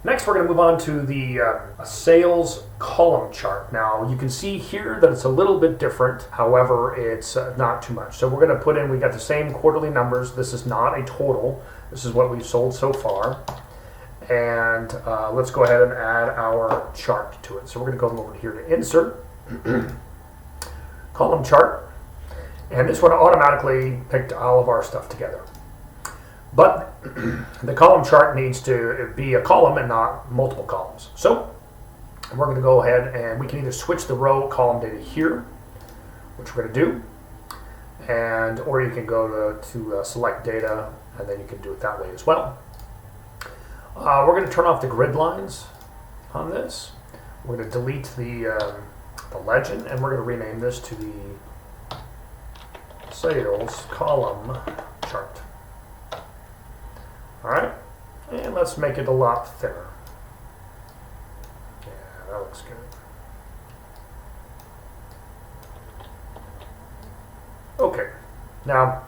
Next, we're going to move on to the sales column chart. Now, you can see here that it's a little bit different. However, it's not too much. So we're going to put in, we got the same quarterly numbers. This is not a total. This is what we've sold so far. And let's go ahead and add our chart to it. So we're going to go over here to Insert, Column Chart. And this one automatically picked all of our stuff together. But the column chart needs to be a column and not multiple columns. So we're going to go ahead and we can either switch the row column data here, which we're going to do, and or you can go to select data, and then you can do it that way as well. We're going to turn off the grid lines on this. We're going to delete the legend, and we're going to rename this to the sales column chart. All right, and let's make it a lot thinner. Yeah, that looks good. Okay, now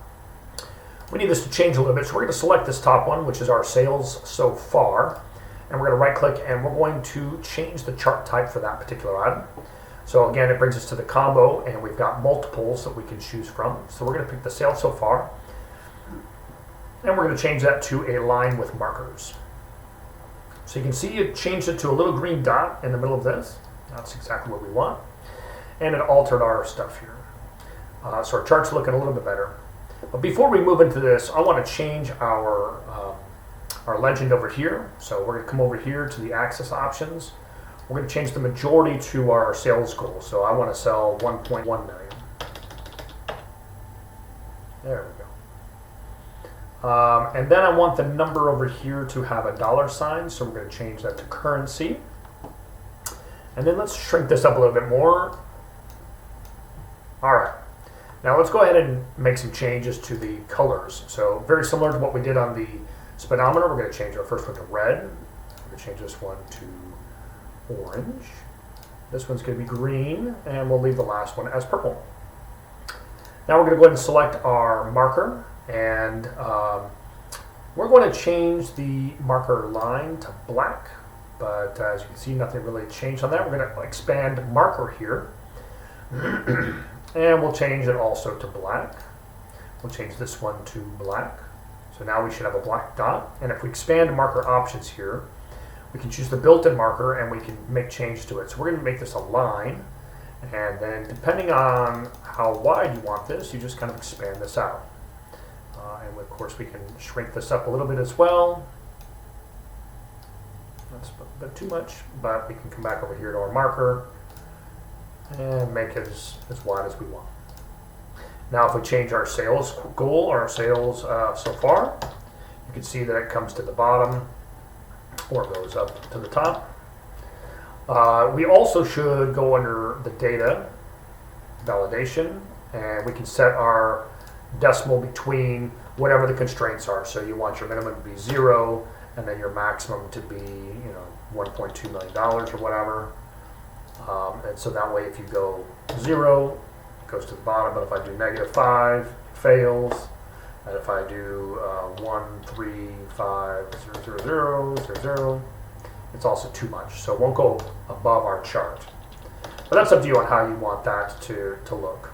we need this to change a little bit, so we're going to select this top one, which is our sales so far, and we're going to right click and we're going to change the chart type for that particular item. So again, it brings us to the combo, and we've got multiples that we can choose from. So we're going to pick the sales so far, and we're going to change that to a line with markers. So you can see it changed it to a little green dot in the middle of this. That's exactly what we want. And it altered our stuff here. So our chart's looking a little bit better. But before we move into this, I want to change our legend over here. So we're going to come over here to the access options. We're going to change the majority to our sales goal. So I want to sell 1.1 million. There we go. And then I want the number over here to have a dollar sign, so we're going to change that to currency. And then let's shrink this up a little bit more. All right. Now let's go ahead and make some changes to the colors. So very similar to what we did on the speedometer, we're going to change our first one to red. We're going to change this one to orange. This one's going to be green, and we'll leave the last one as purple. Now we're going to go ahead and select our marker. And we're going to change the marker line to black, but as you can see, nothing really changed on that. We're going to expand marker here, and we'll change it also to black. We'll change this one to black. So now we should have a black dot. And if we expand marker options here, we can choose the built-in marker, and we can make changes to it. So we're going to make this a line, and then depending on how wide you want this, you just kind of expand this out. And of course we can shrink this up a little bit as well. That's a bit too much, but we can come back over here to our marker and make it as wide as we want. Now if we change our sales goal, or our sales so far, you can see that it comes to the bottom or goes up to the top. We also should go under the data validation, and we can set our decimal between whatever the constraints are. So you want your minimum to be 0, and then your maximum to be, $1.2 million or whatever. And so that way, if you go 0, it goes to the bottom. But if I do -5, it fails. And if I do 1, 3, 5, 0, 0, 0, 0, 0, it's also too much. So it won't go above our chart. But that's up to you on how you want that to look.